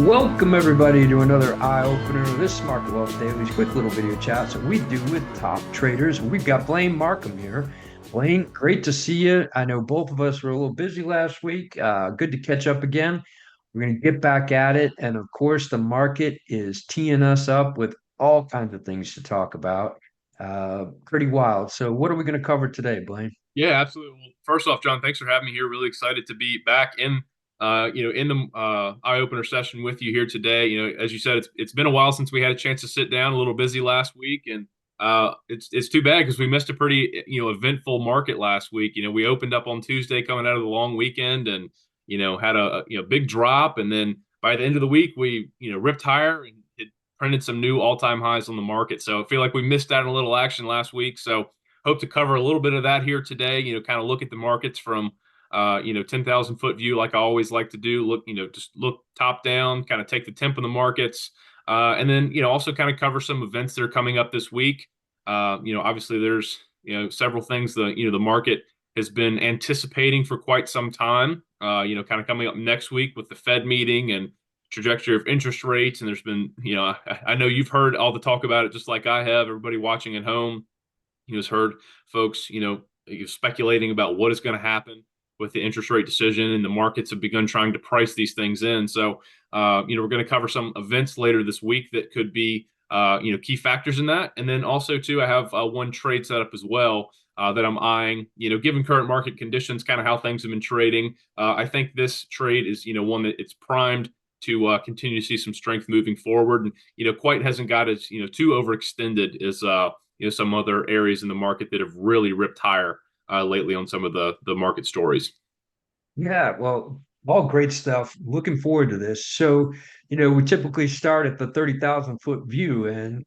Welcome everybody to another eye opener. This is Market Wealth Daily's quick little video chats that we do with top traders. We've got Blane Markham here. Blane, great to see you. I know both of us were a little busy last week. Good to catch up again. We're going to get back at it. And of course, the market is teeing us up with all kinds of things to talk about. Pretty wild. So what are we going to cover today, Blane? Yeah, absolutely. Well, first off, John, thanks for having me here. Really excited to be back in the eye opener session with you here today. As you said, it's been a while since we had a chance to sit down. A little busy last week, and it's too bad because we missed a pretty eventful market last week. We opened up on Tuesday coming out of the long weekend, and had a big drop, and then by the end of the week we ripped higher and it printed some new all-time highs on the market. So I feel like we missed out on a little action last week. So hope to cover a little bit of that here today, kind of look at the markets from, 10,000 foot view, like I always like to do. Look, just look top down, kind of take the temp of the markets. And then, also kind of cover some events that are coming up this week. Obviously there's, several things the market has been anticipating for quite some time, kind of coming up next week with the Fed meeting and trajectory of interest rates. And there's been, I know you've heard all the talk about it, just like I have, everybody watching at home has heard folks, speculating about what is going to happen with the interest rate decision, and the markets have begun trying to price these things in. So, we're going to cover some events later this week that could be, key factors in that. And then also, too, I have one trade set up as well that I'm eyeing. Given current market conditions, kind of how things have been trading, I think this trade is, one that it's primed to continue to see some strength moving forward, and quite hasn't got as too overextended as some other areas in the market that have really ripped higher lately on some of the market stories. Yeah, well, all great stuff. Looking forward to this. So, we typically start at the 30,000 foot view and,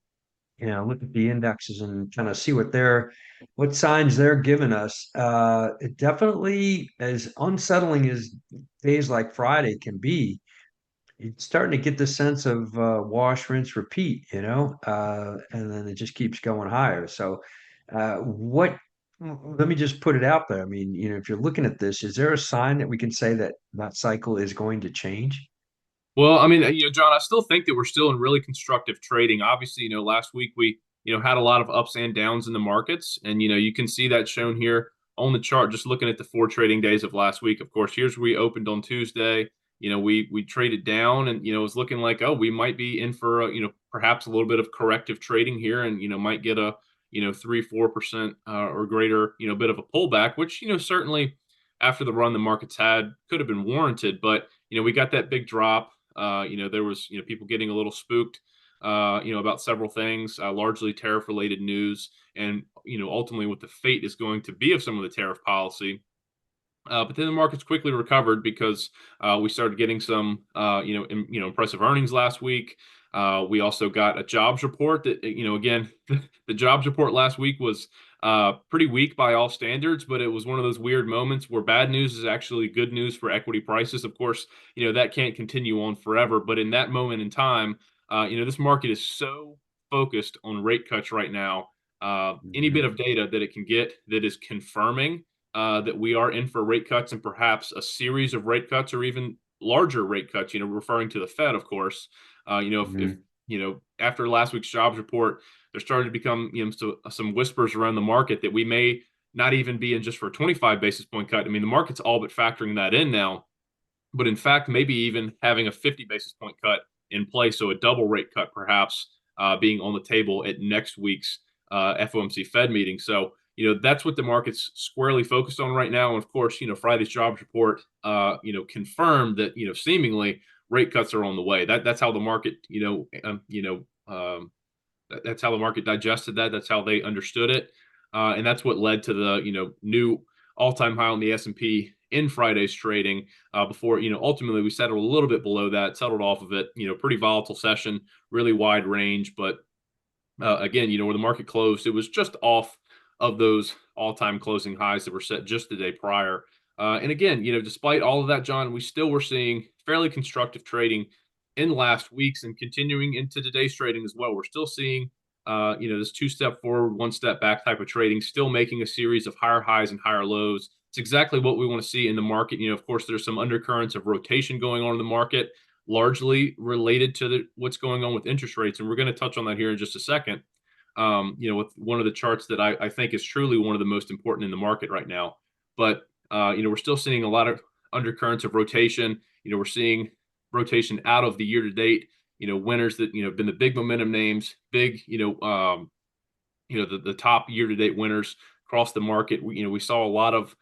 look at the indexes and kind of see what signs they're giving us. It definitely, as unsettling as days like Friday can be, it's starting to get the sense of wash, rinse, repeat, and then it just keeps going higher. So, what, let me just put it out there. I mean, if you're looking at this, is there a sign that we can say that that cycle is going to change? Well, I mean, John, I still think that we're still in really constructive trading. Obviously, last week we, had a lot of ups and downs in the markets, and you can see that shown here on the chart. Just looking at the 4 trading days of last week. Of course, here's where we opened on Tuesday. We traded down, and it was looking like, oh, we might be in for perhaps a little bit of corrective trading here, and might get a 3-4% or greater bit of a pullback, which certainly after the run the markets had could have been warranted, but we got that big drop. There was, people getting a little spooked, about several things, largely tariff related news, and, ultimately what the fate is going to be of some of the tariff policy. But then the markets quickly recovered because we started getting some, impressive earnings last week. We also got a jobs report that, again, the jobs report last week was pretty weak by all standards, but it was one of those weird moments where bad news is actually good news for equity prices. Of course, that can't continue on forever, but in that moment in time, this market is so focused on rate cuts right now. Any bit Mhm. of data that it can get that is confirming that we are in for rate cuts and perhaps a series of rate cuts or even larger rate cuts, referring to the Fed, of course. If Mhm. after last week's jobs report, there started to become some whispers around the market that we may not even be in just for a 25 basis point cut. I mean, the market's all but factoring that in now, but in fact, maybe even having a 50 basis point cut in place, so a double rate cut perhaps being on the table at next week's FOMC Fed meeting. So that's what the market's squarely focused on right now. And of course, Friday's jobs report, confirmed that seemingly rate cuts are on the way. That's how the market, that's how the market digested that. That's how they understood it, and that's what led to the new all-time high on the S&P in Friday's trading. Before ultimately we settled a little bit below that, settled off of it. Pretty volatile session, really wide range, but again, where the market closed, it was just off of those all-time closing highs that were set just the day prior. And again, despite all of that, John, we still were seeing fairly constructive trading in last week's and continuing into today's trading as well. We're still seeing, this two-step forward, one-step back type of trading, still making a series of higher highs and higher lows. It's exactly what we want to see in the market. Of course, there's some undercurrents of rotation going on in the market. largely related to what's going on with interest rates. And we're going to touch on that here in just a second. With one of the charts that I think is truly one of the most important in the market right now. But we're still seeing a lot of undercurrents of rotation. We're seeing rotation out of the year to date. Winners that have been the big momentum names, big the top year to date winners across the market. We saw a lot of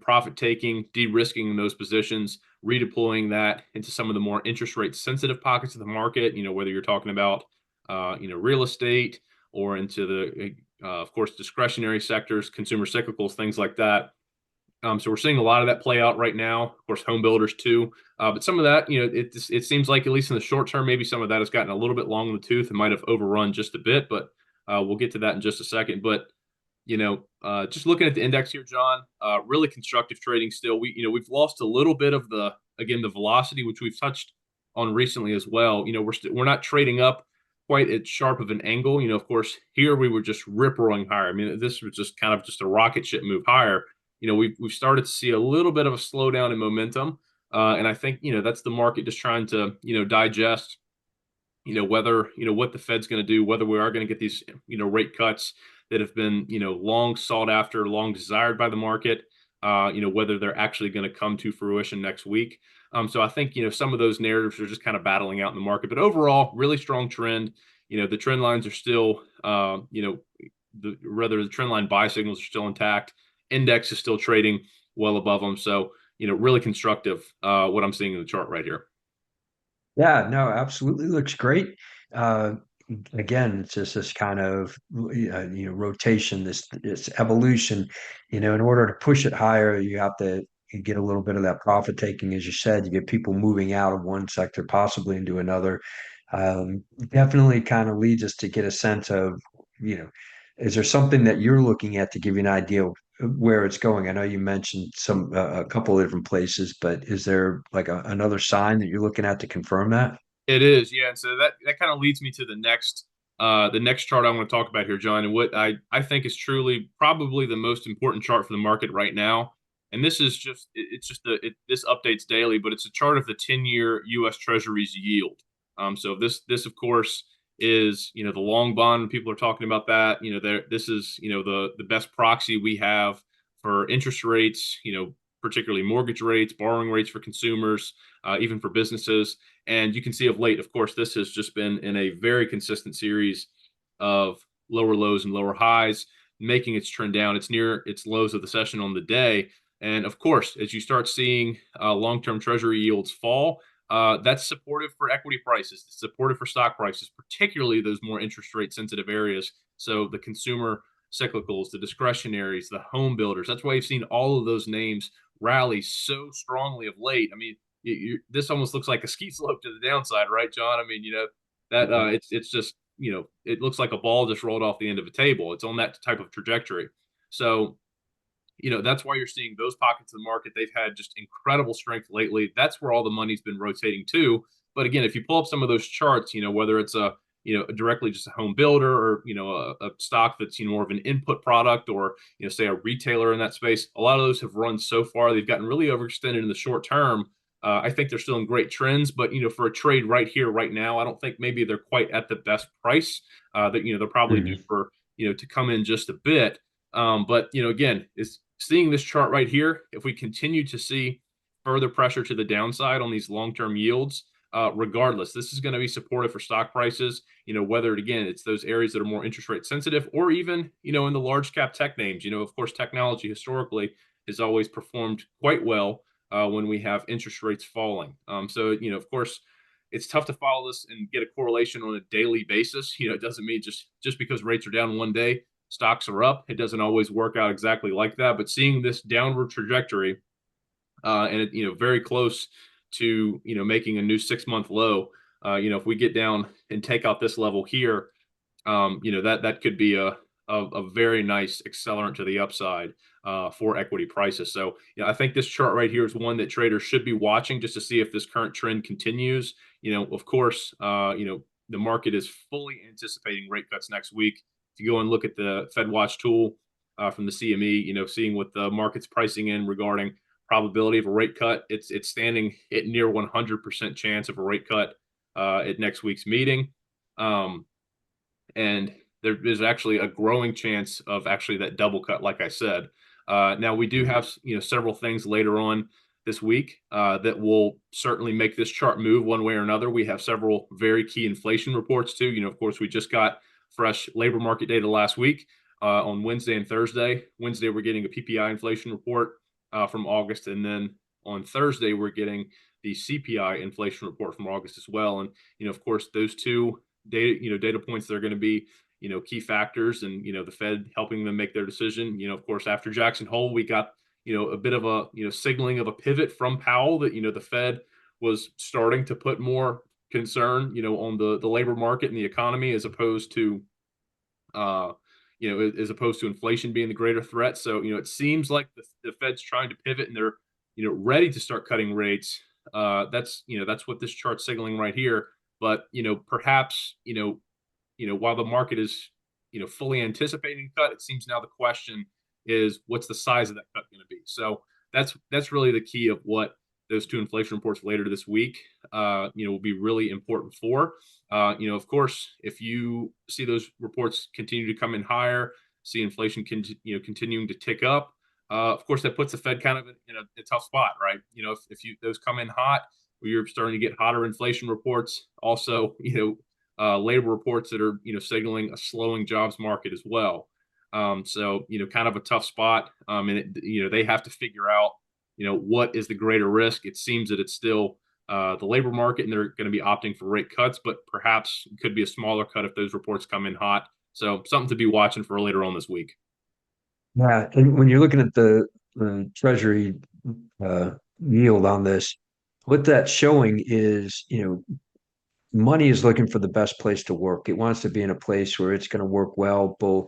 profit taking, de-risking in those positions, redeploying that into some of the more interest rate sensitive pockets of the market. Whether you're talking about real estate or into the of course discretionary sectors, consumer cyclicals, things like that. So we're seeing a lot of that play out right now. Of course, home builders too. But some of that, it seems like at least in the short term, maybe some of that has gotten a little bit long in the tooth and might have overrun just a bit. But we'll get to that in just a second. But just looking at the index here, John, really constructive trading still. We've lost a little bit of the velocity, which we've touched on recently as well. We're not trading up quite as sharp of an angle. Of course, here we were just rip roaring higher. I mean, this was just kind of just a rocket ship move higher. We've started to see a little bit of a slowdown in momentum, and I think that's the market just trying to digest whether what the Fed's going to do, whether we are going to get these rate cuts that have been long sought after, long desired by the market, whether they're actually going to come to fruition next week. So I think some of those narratives are just kind of battling out in the market, but overall, really strong trend. The trend lines are still the trend line buy signals are still intact. Index is still trading well above them. So, really constructive, what I'm seeing in the chart right here. Yeah, no, absolutely looks great. Uh, Again, it's just this kind of rotation, this evolution. In order to push it higher, you have to get a little bit of that profit taking, as you said. You get people moving out of one sector, possibly into another. Definitely kind of leads us to get a sense of, is there something that you're looking at to give you an idea of where it's going? I know you mentioned a couple of different places, but is there like another sign that you're looking at to confirm that? It is, yeah. And so that kind of leads me to the next chart I want to talk about here, John, and what I think is truly probably the most important chart for the market right now. And this is just this updates daily, but it's a chart of the 10-year U.S. Treasuries yield. So this of course is the long bond. People are talking about that. This is the best proxy we have for interest rates. Particularly mortgage rates, borrowing rates for consumers, even for businesses. And you can see of late, of course, this has just been in a very consistent series of lower lows and lower highs, making its trend down. It's near its lows of the session on the day. And of course, as you start seeing long-term treasury yields fall, that's supportive for equity prices, it's supportive for stock prices, particularly those more interest rate sensitive areas. So the consumer cyclicals, the discretionaries, the home builders. That's why you've seen all of those names rally so strongly of late. I mean, this almost looks like a ski slope to the downside, right, John? I mean, that it's just it looks like a ball just rolled off the end of a table. It's on that type of trajectory. So that's why you're seeing those pockets of the market. They've had just incredible strength lately. That's where all the money's been rotating to. But again, if you pull up some of those charts, whether it's directly just a home builder or a stock that's more of an input product, or say a retailer in that space, a lot of those have run so far. They've gotten really overextended in the short term. I think they're still in great trends, but for a trade right here, right now, I don't think maybe they're quite at the best price that they're probably due for to come in just a bit. But again, is seeing this chart right here, if we continue to see further pressure to the downside on these long-term yields, regardless, this is going to be supportive for stock prices. Whether again it's those areas that are more interest rate sensitive, or even in the large cap tech names. Of course, technology historically has always performed quite well when we have interest rates falling. So of course, it's tough to follow this and get a correlation on a daily basis. It doesn't mean just because rates are down one day, stocks are up. It doesn't always work out exactly like that. But seeing this downward trajectory, and very close to making a new 6-month low. If we get down and take out this level here, that could be a very nice accelerant to the upside for equity prices. So I think this chart right here is one that traders should be watching just to see if this current trend continues. Of course, the market is fully anticipating rate cuts next week. If you go and look at the Fed Watch tool from the CME, seeing what the market's pricing in regarding probability of a rate cut. It's standing at near 100% chance of a rate cut at next week's meeting. And there is actually a growing chance of actually that double cut, like I said. Now we do have several things later on this week that will certainly make this chart move one way or another. We have several very key inflation reports too. Of course, we just got fresh labor market data last week on Wednesday and Thursday. Wednesday we're getting a PPI inflation report from August, and then on Thursday we're getting the CPI inflation report from August as well. And of course, those two data points that are going to be key factors, and the Fed helping them make their decision. Of course, after Jackson Hole, we got a bit of a signaling of a pivot from Powell that the Fed was starting to put more concern on the labor market and the economy, as opposed to inflation being the greater threat. So it seems like the Fed's trying to pivot, and they're ready to start cutting rates. That's what this chart's signaling right here. But perhaps while the market is fully anticipating a cut, it seems now the question is, what's the size of that cut going to be? So that's really the key of what those two inflation reports later this week will be really important for. Of course, if you see those reports continue to come in higher, see inflation continuing to tick up, of course that puts the Fed kind of in a tough spot, right? If those come in hot, you're starting to get hotter inflation reports. Also, labor reports that are signaling a slowing jobs market as well. So kind of a tough spot. And they have to figure out what is the greater risk. It seems that it's still the labor market, and they're going to be opting for rate cuts, but perhaps it could be a smaller cut if those reports come in hot. So something to be watching for later on this week. Yeah, and when you're looking at the Treasury yield on this, what that's showing is, money is looking for the best place to work. It wants to be in a place where it's going to work well, both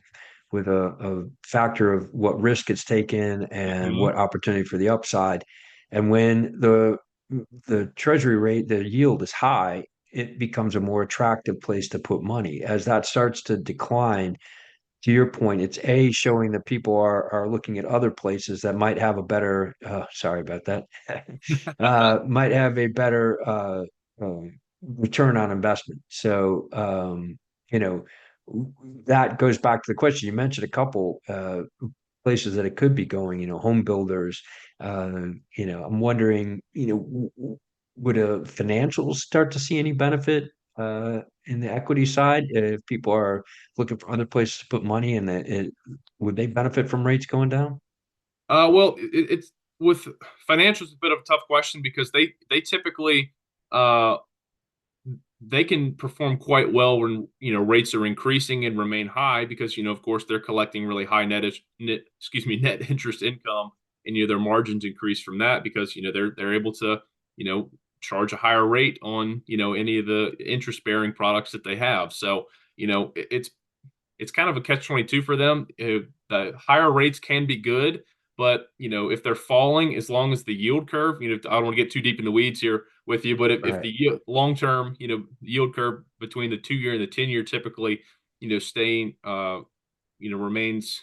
with a factor of what risk it's taken and what opportunity for the upside. And when the Treasury rate, the yield is high, it becomes a more attractive place to put money. As that starts to decline, to your point, it's showing that people are looking at other places that might have a better, sorry about that, might have a better return on investment. So, that goes back to the question. You mentioned a couple places that it could be going, home builders. I'm wondering, would financials start to see any benefit in the equity side if people are looking for other places to put money, and would they benefit from rates going down? Well, it's with financials a bit of a tough question, because they typically they can perform quite well when rates are increasing and remain high, because of course they're collecting really high net interest income, and their margins increase from that, because they're able to charge a higher rate on any of the interest bearing products that they have. So it's kind of a catch-22 for them. The higher rates can be good, but if they're falling, as long as the yield curve, I don't want to get too deep in the weeds here with you, but if the long-term yield curve between the 2-year and the 10-year typically staying remains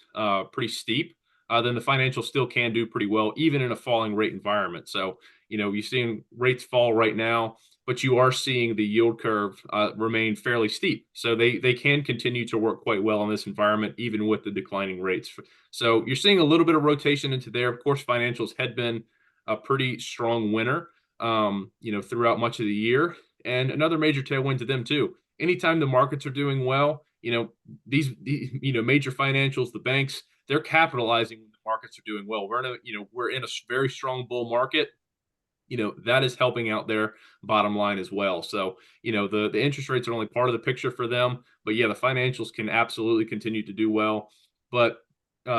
pretty steep, then the financials still can do pretty well, even in a falling rate environment. So you're seeing rates fall right now, but you are seeing the yield curve remain fairly steep. So they can continue to work quite well in this environment, even with the declining rates. So you're seeing a little bit of rotation into there. Of course, financials had been a pretty strong winner, throughout much of the year, and another major tailwind to them too. Anytime the markets are doing well, these major financials, the banks, they're capitalizing when the markets are doing well. We're in a very strong bull market. That is helping out their bottom line as well. So, the interest rates are only part of the picture for them, but yeah, the financials can absolutely continue to do well. But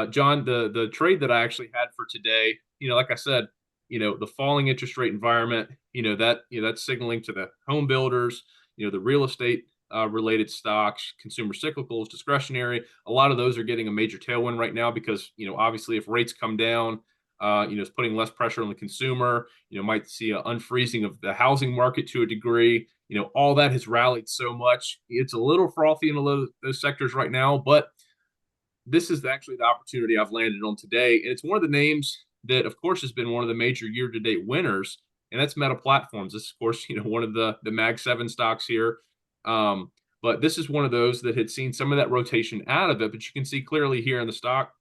John, the trade that I actually had for today, like I said, the falling interest rate environment, that's signaling to the home builders, the real estate related stocks, consumer cyclicals, discretionary. A lot of those are getting a major tailwind right now, because, obviously if rates come down, it's putting less pressure on the consumer. Might see an unfreezing of the housing market to a degree. All that has rallied so much. It's a little frothy in a lot of those sectors right now, but this is actually the opportunity I've landed on today. And it's one of the names that, of course, has been one of the major year-to-date winners, and that's Meta Platforms. This, of course, one of the Mag 7 stocks here. But this is one of those that had seen some of that rotation out of it. But you can see clearly here in the stock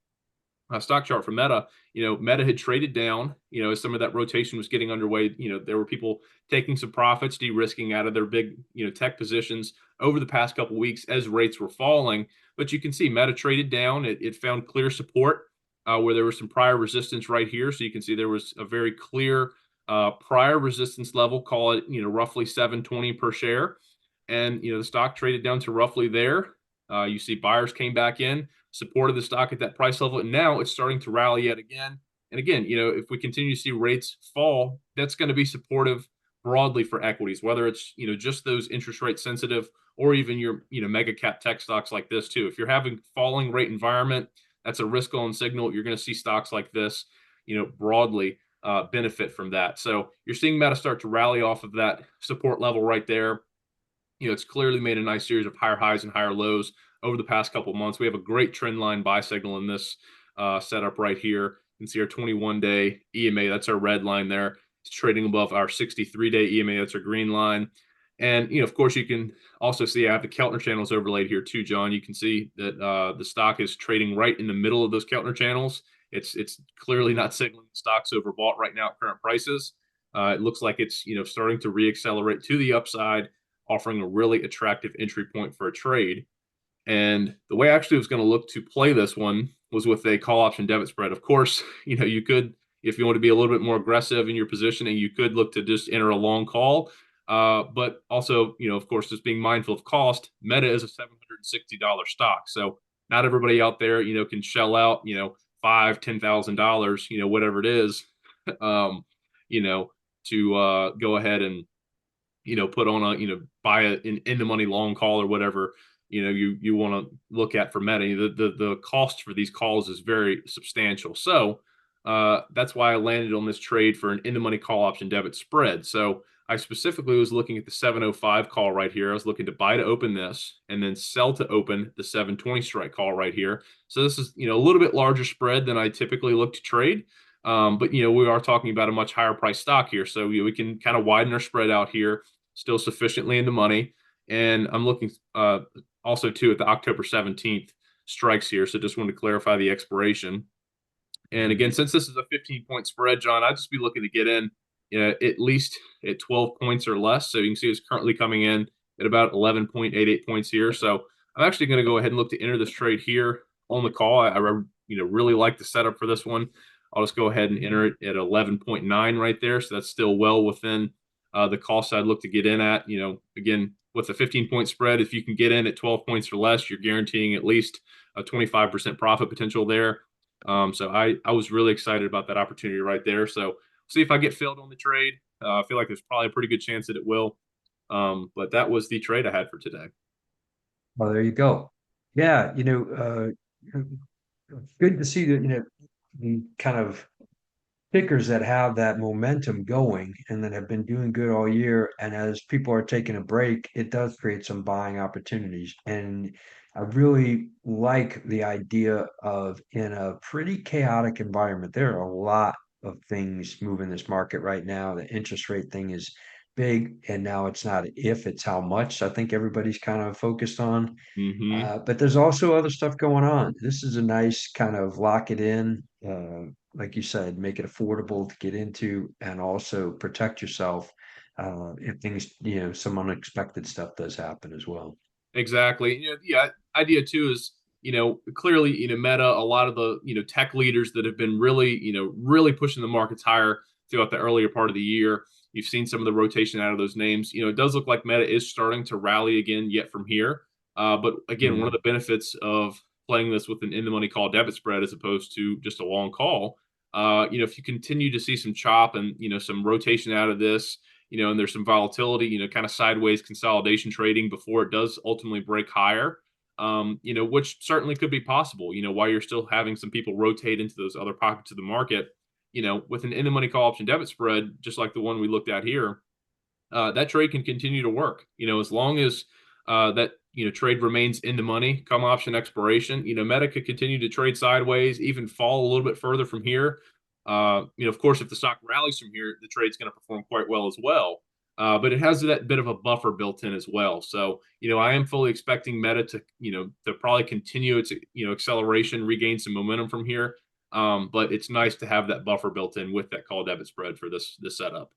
chart for Meta, Meta had traded down, as some of that rotation was getting underway. There were people taking some profits, de-risking out of their big, tech positions over the past couple of weeks as rates were falling. But you can see Meta traded down. It found clear support where there was some prior resistance right here. So you can see there was a very clear prior resistance level, call it, roughly 720 per share. And, the stock traded down to roughly there. You see buyers came back in, supported the stock at that price level, and now it's starting to rally yet again. And again, if we continue to see rates fall, that's going to be supportive broadly for equities, whether it's, just those interest rate sensitive or even your, mega cap tech stocks like this too. If you're having falling rate environment, that's a risk on signal. You're going to see stocks like this, broadly benefit from that. So you're seeing Meta start to rally off of that support level right there. It's clearly made a nice series of higher highs and higher lows over the past couple of months. We have a great trend line buy signal in this setup right here. You can see our 21-day EMA. That's our red line there. It's trading above our 63-day EMA. That's our green line. And, of course, you can also see I have the Keltner channels overlaid here too, John. You can see that the stock is trading right in the middle of those Keltner channels. It's clearly not signaling the stock's overbought right now at current prices. It looks like it's, starting to reaccelerate to the upside, offering a really attractive entry point for a trade. And the way I actually was going to look to play this one was with a call option debit spread. Of course, you could, if you want to be a little bit more aggressive in your positioning, you could look to just enter a long call. But also, of course, just being mindful of cost. Meta is a $760 stock. So not everybody out there, can shell out, $5,000, $10,000, whatever it is, to go ahead and, put on a, buy an in the money long call or whatever, you want to look at for Meta. The cost for these calls is very substantial. So that's why I landed on this trade for an in the money call option debit spread. So I specifically was looking at the 705 call right here. I was looking to buy to open this and then sell to open the 720 strike call right here. So this is, a little bit larger spread than I typically look to trade. But, we are talking about a much higher price stock here. So we can kind of widen our spread out here, still sufficiently in the money. And I'm looking also too at the October 17th strikes here. So just wanted to clarify the expiration. And again, since this is a 15-point spread, John, I'd just be looking to get in at least at 12 points or less. So you can see it's currently coming in at about 11.88 points here. So I'm actually going to go ahead and look to enter this trade here on the call. I really like the setup for this one. I'll just go ahead and enter it at 11.9 right there. So that's still well within the cost I'd look to get in at. Again, with a 15-point spread, if you can get in at 12 points or less, you're guaranteeing at least a 25% profit potential there. So I was really excited about that opportunity right there. So see if I get filled on the trade. I feel like there's probably a pretty good chance that it will. But that was the trade I had for today. Well, there you go. Yeah, good to see that, the kind of pickers that have that momentum going and that have been doing good all year. And as people are taking a break, it does create some buying opportunities. And I really like the idea of, in a pretty chaotic environment, there are a lot of things moving this market right now. The interest rate thing is big, and now it's not if, it's how much. I think everybody's kind of focused on. Mm-hmm. But there's also other stuff going on. This is a nice kind of lock it in, like you said, make it affordable to get into, and also protect yourself if things, some unexpected stuff does happen as well. Exactly. Idea too is, clearly, Meta, a lot of the, tech leaders that have been really, really pushing the markets higher throughout the earlier part of the year. You've seen some of the rotation out of those names. It does look like Meta is starting to rally again yet from here. But again, one of the benefits of playing this with an in the money call debit spread as opposed to just a long call, if you continue to see some chop and, some rotation out of this, and there's some volatility, kind of sideways consolidation trading before it does ultimately break higher, which certainly could be possible, while you're still having some people rotate into those other pockets of the market, with an in the money call option debit spread, just like the one we looked at here, that trade can continue to work, as long as that, trade remains in the money come option expiration, Meta could continue to trade sideways, even fall a little bit further from here. Of course, if the stock rallies from here, the trade's going to perform quite well as well. But it has that bit of a buffer built in as well. So, I am fully expecting Meta to probably continue its, acceleration, regain some momentum from here. But it's nice to have that buffer built in with that call debit spread for this setup.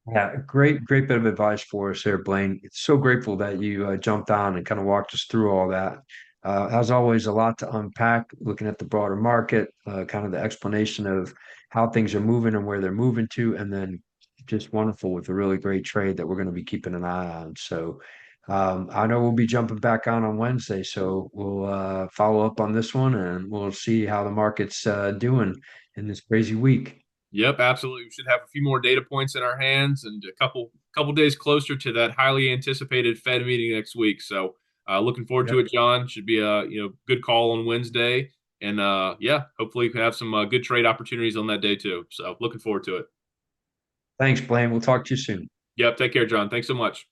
Yeah, great bit of advice for us there, Blaine. It's so grateful that you jumped on and kind of walked us through all that. As always, a lot to unpack, looking at the broader market, kind of the explanation of how things are moving and where they're moving to, and then just wonderful with a really great trade that we're going to be keeping an eye on. So I know we'll be jumping back on Wednesday, so we'll follow up on this one and we'll see how the market's doing in this crazy week. Yep, absolutely. We should have a few more data points in our hands and a couple days closer to that highly anticipated Fed meeting next week. So, looking forward to Yep. it, John. Should be a good call on Wednesday, and yeah, hopefully we can have some good trade opportunities on that day too. So, looking forward to it. Thanks, Blaine. We'll talk to you soon. Yep, take care, John. Thanks so much.